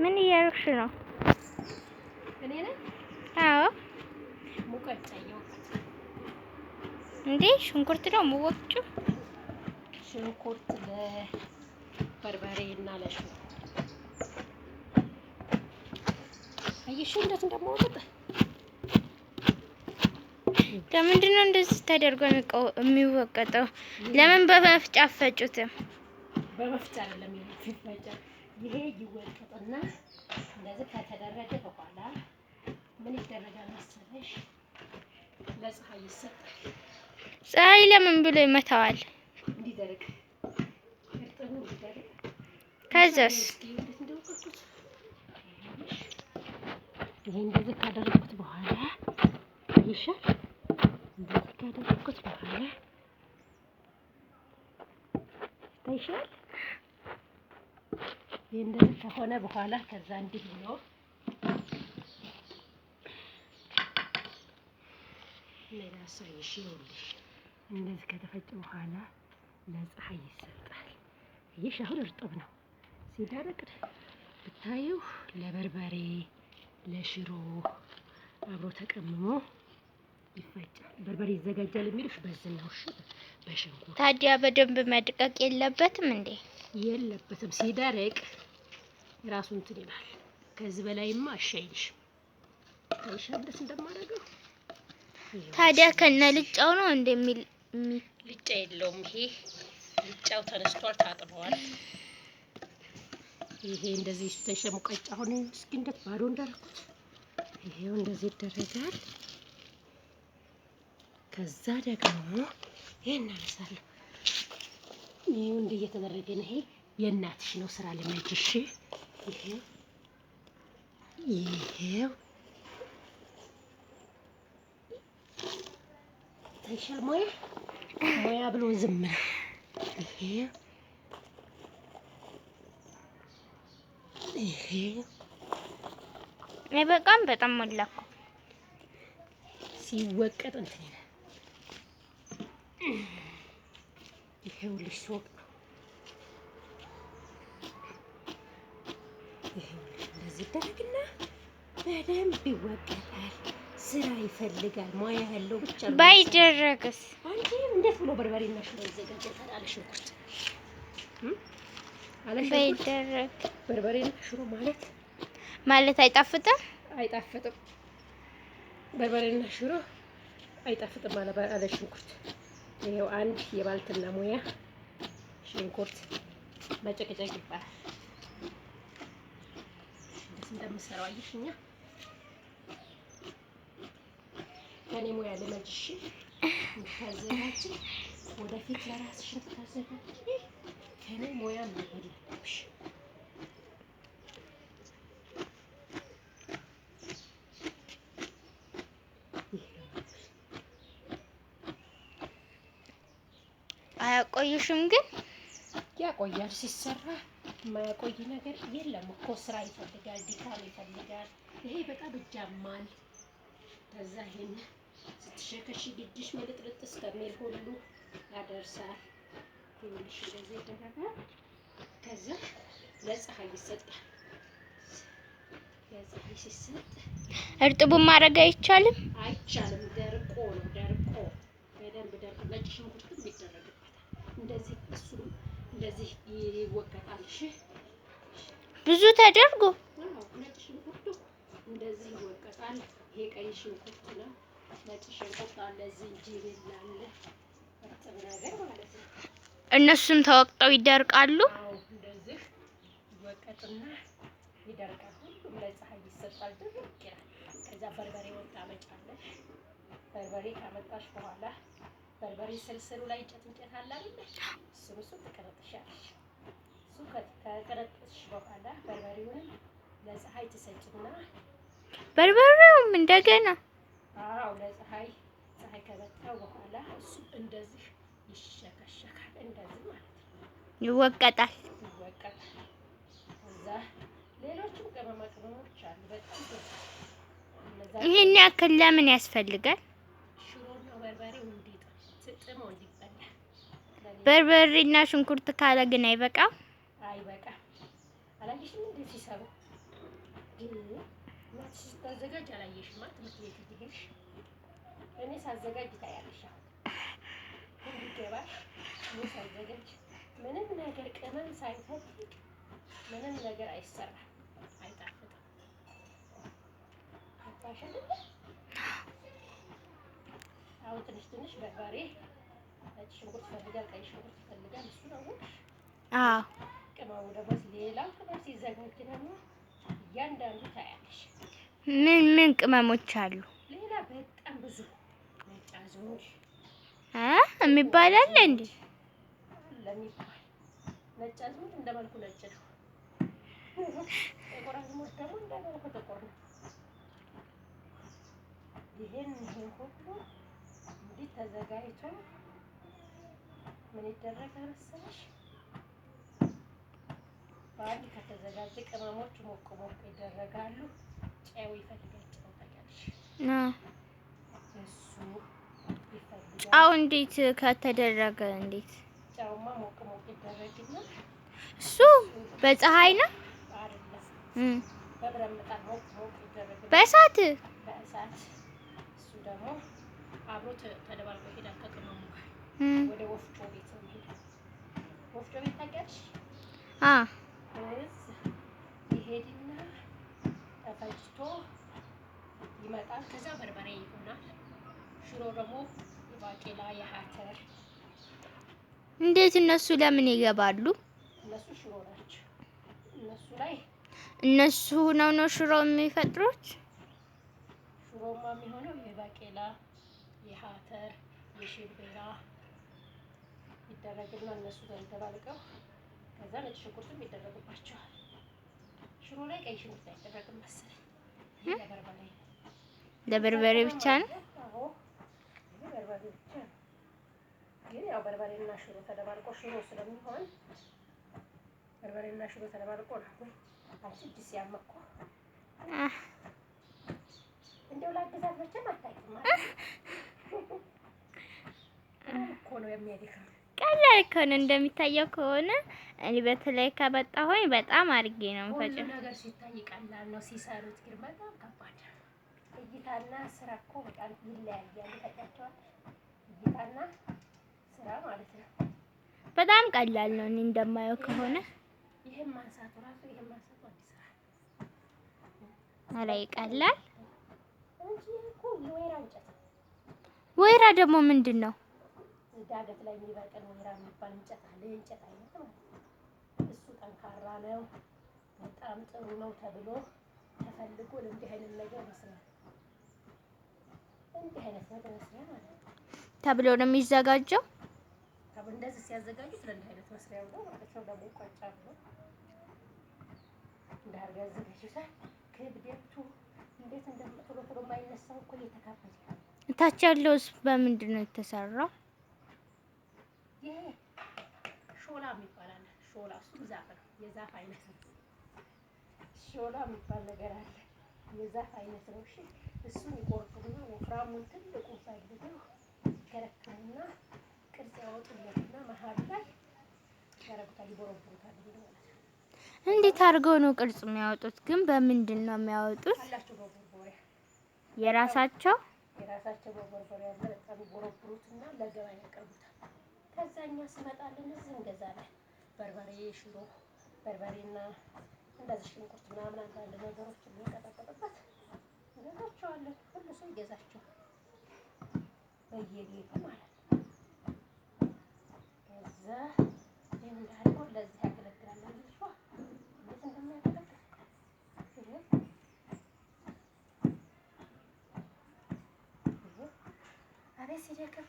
ምን እያደረግሽ ነው? እኔ ነኝ። አዎ። ሙቀጫ እየወቀጥኩ እንዴ ሽንኩርት ነው የምወቅጪው? ሽንኩርት ለበርበሬ እና ለሽሮ አየሽ እንዴት እንደምወቅጥ። ለምንድን ነው እንደዚህ ተደርጎ የሚወቀጠው? ለምን በመፍጫ አፈጩትም? በመፍጫ አይደለም የሚፈጨው። ይሄ ይወቀጥና እንደዚህ ከተደረገ በኋላ ምን ይደረጋል መሰለሽ? ለፀሐይ ይሰጣል። ፀሐይ ለምን ብሎ ይመታዋል? እንዲደርቅ እርጥቡ እንዲደርቅ። ከዛስ? ይሄ እንደዚህ ካደረኩት በኋላ ይሻል። እንደዚህ ካደረኩት በኋላ ይሻል። ይሄ እንደዚህ ከሆነ በኋላ ከዛ እንዲህ ብሎ ሌላ ሳይሽ ይኸውልሽ፣ እንደዚህ ከተፈጨ በኋላ ለፀሐይ ይሰጣል። ይሄ አሁን እርጥብ ነው። ሲደርቅ ብታዩ ለበርበሬ ለሽሮ አብሮ ተቀምሞ ይፈጫል። በርበሬ ይዘጋጃል የሚሉሽ በዚህ ነው። እሺ በሽንኩርት። ታዲያ በደንብ መድቀቅ የለበትም እንዴ? የለበትም። ሲደርቅ ራሱ እንትን ይላል። ከዚህ በላይማ አሻይልሽ ታይሻለሽ እንደማደርገው። ታዲያ ከነ ልጫው ነው እንደሚል ልጫ የለውም። ይሄ ልጫው ተነስቷል፣ ታጥበዋል። ይሄ እንደዚህ ስተሽ ሙቀጫ አሁን እስኪ እንዴት ባዶ እንዳልኩት ይሄው እንደዚህ ይደረጋል። ከዛ ደግሞ ይሄን አነሳለሁ። ይሄው እንደ እየተደረገ ነው። ይሄ የእናትሽ ነው፣ ስራ ለማይችሽ። ይሄው ታይሻል። ሙያ ብሎ ዝም ነው። ይሄ አይበቃም? በጣም ሞላኩ። ሲወቀጥ እንትን ይላል። ይሄውልሽ ሶቅ ነው። ይሄውልሽ እንደዚህ ይደረግና በደንብ ይወቀጣል። ስራ ይፈልጋል፣ ሙያ ያለው ብቻ ነው። ባይደረግስ? አንቺ እንዴት ብሎ በርበሬና ሽሮ ይዘጋጃል? አለ ሽንኩርት ባይደረግ በርበሬና ሽሮ ማለት አይጣፍጥም? አይጣፍጥም። በርበሬና ሽሮ አይጣፍጥም አለ ሽንኩርት። ይሄው አንድ የባልትና ሙያ ሽንኩርት መጨቅጨቅ ይባላል። እንደዚህ እንደምሰራው አየሽኛ። ከኔ ሙያ ለመጅሽ ታዘጋጅ። ወደፊት ለራስሽ ታዘጋጅ። ከኔ ሙያ ማለብሽ አያቆይሽም? ግን ያቆያል። ሲሰራ የማያቆይ ነገር የለም እኮ። ስራ ይፈልጋል፣ ድካም ይፈልጋል። ይሄ በጣም እጃማል። ከዛ ይሄን ስትሸከሽ ግድሽ መልጥልጥ እስከሚል ሁሉ ያደርሳል። ትንሽ እንደዚህ ይደረጋል። ከዛ ለፀሐይ ይሰጣል። ለፀሐይ ሲሰጥ እርጥቡን ማድረግ አይቻልም? አይቻልም። ደርቆ ነው። ደርቆ በደንብ ደርቆ ነጭ ሽንኩርትም ይደረግበታል። እንደዚህ እሱ እንደዚህ ይወቀጣል። እሺ ብዙ ተደርጎ ነጭ ሽንኩርቱ እንደዚህ ይወቀጣል። ይሄ ቀይ ሽንኩርት ነው። ነጭ ሽንኩርት አለ፣ ዝንጅብል አለ፣ እርጥብ ነገር ማለት ነው። እነሱም ተወቅጠው ይደርቃሉ። አዎ እንደዚህ ይወቀጥና ይደርቃል። ሁሉም ለፀሐይ ይሰጣል። ድርቅ ይላል። ከዛ በርበሬ ወጣ መጫለሽ። በርበሬ ካመጣሽ በኋላ በርበሬ ስልስሉ ላይ እንጨት አለ አይደል? እሱ ትቀረጥሻለሽ። እሱ ከቀረጥሽ በኋላ በርበሬውን ለፀሐይ ትሰጭና በርበሬውም እንደገና ለፀሐይ ከበጣው በኋላ እሱ እንደዚህ ይሸከሸካል። እንደዚህ ማለት ነው። ይወቀጣል። እዛ ሌሎችም ቅመማ ቅመሞች አሉ። በጣም ይሄን ያክል ለምን ያስፈልጋል? ሽሮና በርበሬው እንዲጥመው እንዲበላ። በርበሬና ሽንኩርት ካለ ግን አይበቃም? አይበቃም። አላየሽም እንዴ ሲሰሩ? ግን እናትሽ ስታዘጋጅ አላየሽማ? ትምህርት ቤት እየሄድሽ እኔ ሳዘጋጅ ታያለሽ። አሁን እንዲገባሽ እኔ ሳዘጋጅ ምንም ነገር ቅመም ሳይፈልግ ምንም ነገር አይሰራም፣ አይጣፍጥም። ገባሽ አይደል? አሁን ትንሽ ትንሽ በርበሬ፣ ነጭ ሽንኩርት ይፈልጋል፣ ቀይ ሽንኩርት ይፈልጋል። እሱ ነው። አዎ ቅመሙ ደግሞ ሌላው ቅመም ሲዘጋጅ ደግሞ እያንዳንዱ ታያለሽ። ምን ቅመሞች አሉ? ሌላ በጣም ብዙ ነጭ አዝሙድ የሚባል አለ እንዴ? ለሚባል ነጭ አዝሙድ እንደ መልኩ ነጭ ነው። ጥቁር አዝሙድ ደግሞ እንደ መልኩ ጥቁር ነው። ይሄን ሁሉ እንዲህ ተዘጋጅቶ ምን ይደረጋል መሰለሽ? በአንድ ከተዘጋጀ ቅመሞች ሞቅ ሞቅ ይደረጋሉ። ጨው ይፈልጋል። ጨው ታውቂያለሽ? እሱ ይፈልጋል። ጨው እንዴት ከተደረገ እንዴት? ጨውማ ሞቅ ሞቅ ይደረግና እሱ በፀሐይ ነው አይደለም፣ በብረት ምጣድ ሞቅ ሞቅ ይደረግና በእሳት እሱ ደግሞ አብሮ ተደባልቆ ይሄዳል ከቅመሙ ጋር ወደ ወፍጮ ቤት ነው የሚሄደው። ወፍጮ ቤት ታውቂያለሽ? ይሄድና ተፈጭቶ ይመጣል። ከዛ በርበሬ ይሆናል። ሽሮ ደግሞ የባቄላ የአተር። እንዴት እነሱ ለምን ይገባሉ? እነሱ ሽሮ ናቸው። እነሱ ላይ እነሱ ነው ሽሮ የሚፈጥሩት። ሽሮማ የሚሆነው የባቄላ የአተር የሽምብራ ይደረግና እነሱ ተደባልቀው ከዛ ነጭ ሽንኩርትም ይደረግባቸዋል። ሽሮ ላይ ቀይ ሽንኩርት አይደረግም መሰለኝ። ለበርበሬ ብቻ ነው። አዎ ለበርበሬ ብቻ ነው። ግን ያው በርበሬና ሽሮ ተደባልቆ ሽሮ ስለሚሆን በርበሬና ሽሮ ተደባልቆ ነው። አንቺ እጅ ሲያመኮ እንደው ላግዛት መቼም አታውቂም እኮ ነው የሚያደክመው። ቀላል እኮ ነው እንደሚታየው ከሆነ። እኔ በተለይ ከመጣሁኝ በጣም አድርጌ ነው የምፈጨው። ሁሉ ነገር ሲታይ ቀላል ነው፣ ሲሰሩት ግን በጣም ከባድ ነው። እይታና ስራ እኮ በጣም ይለያያል። ታውቂያቸዋል? እይታና ስራ ማለት ነው። በጣም ቀላል ነው እኔ እንደማየው ከሆነ። ይሄን ማንሳቱ ራሱ አዲስ ስራ። ኧረ ይቀላል እንጂ እኮ የወይራ እንጨት። ወይራ ደግሞ ምንድን ነው? ዳገት ላይ የሚበቅል ወይራ የሚባል እንጨት አለ። የእንጨት አይነት ማለት ነው። እሱ ጠንካራ ነው፣ በጣም ጥሩ ነው ተብሎ ተፈልጎ ለእንዲህ አይነት ነገር መስሪያ እንዲህ አይነት ነገር መስሪያ ማለት ነው ተብሎ ነው የሚዘጋጀው። እንደዚህ ሲያዘጋጁት ለእንዲህ አይነት መስሪያ ነው ማለት ነው። ደግሞ ይቆጫል ነው እንዳርጋ ያዘጋጁታል። ክብደቱ እንዴት እንደምትሎ ቶሎ የማይነሳው እኮ እየተካበደ ታች ያለውስ በምንድን ነው የተሰራው? ይሄ ሾላ የሚባል አለ። ሾላ እሱ ዛፍ ነው፣ የዛፍ አይነት ነው። ሾላ የሚባል ነገር አለ፣ የዛፍ አይነት ነው። እሺ እሱን ይቆርጡና ወፍራሙን ትልቁን ፈልገው ይከረክሙና ቅርጽ ያወጡለትና መሀል ላይ ያረጉታል፣ ይቦረቡታል ማለት ነው። እንዴት አድርገው ነው ቅርጽ የሚያወጡት? ግን በምንድን ነው የሚያወጡት? አላቸው በቦርቦሪያ የራሳቸው በቦርቦሪያ ያለ በጣም ይቦረቡሩትና ለገበያ ያቀርቡታል። ከዛ እኛ ስመጣለን እዚህ እንገዛለን። በርበሬ፣ ሽሮ፣ በርበሬና እንደዚህ ሽንኩርት ምናምን አንዳንድ ነገሮች የሚንቀጠቀጥበት እንገዛቸዋለን። ሁሉ ሰው ይገዛቸዋል በየቤቱ ማለት ነው። ከዛ ይሄን እንዳልኩት ለዚህ ያገለግላል። ልጅቷ እንዴት እንደሚያገለግል አቤት ሲደክም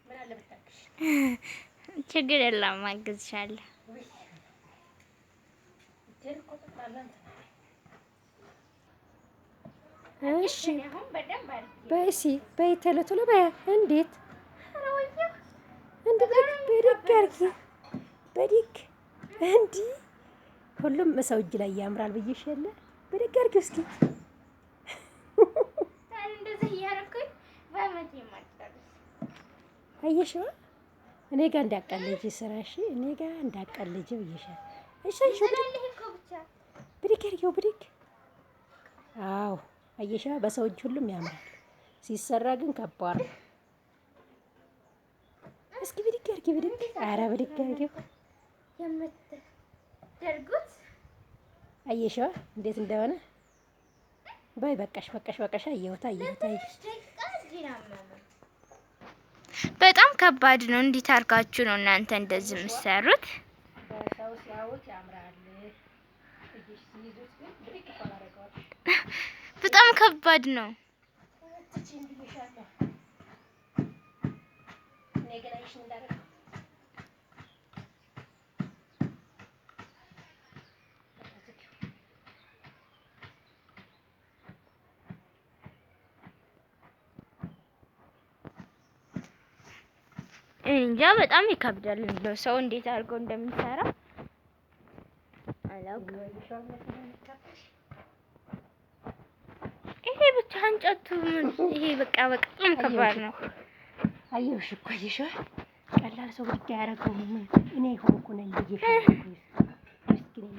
ምን አለ ብታግሽ። ችግር የለም አግዝሻለሁ። እሺ በይ ቶሎ ቶሎ በይ። እንዴት በዲግ አድርጊ በዲግ እንዲህ ሁሉም ሰው እጅ ላይ ያምራል ብዬሽ የለ በዲግ አድርጊው እስኪ። አየሽዋ እኔ ጋር እንዳቀልጂ ስራሽ እኔ ጋር እንዳቀልጂ ብዬሻል። እሺ ብድግ አድርጊው ብድግ። አዎ አየሻ፣ በሰው እጅ ሁሉም ያምራል፣ ሲሰራ ግን ከባድ ነው። እስኪ ብድግ አድርጊ ብድግ። ኧረ ብድግ አድርጊው። አየሻ እንዴት እንደሆነ። በይ በቃሽ በቃሽ በቃሽ። አየሁት አየሁት አየሁት። በጣም ከባድ ነው። እንዴት አድርጋችሁ ነው እናንተ እንደዚህ የምትሰሩት? በሰው ሲያዩት ያምራል፣ እጅሽ ሲይዙት ግን ብድግ እኮ አላደርገውም። በጣም ከባድ ነው። ትቺን ብዬሻለሁ። እኔ ግን አይሽ እንዳደረገው እንጃ በጣም ይከብዳል። እንደው ሰው እንዴት አድርጎ እንደሚሰራ አላውቅም። ይሄ ብቻ እንጨቱ ይሄ በቃ በጣም ከባድ ነው። አየሁሽ እኮ አየሽ፣ ቀላል ሰው ብቻ ያደረገው እኔ ሆንኩ ነኝ ብዬሽ። ምስኪን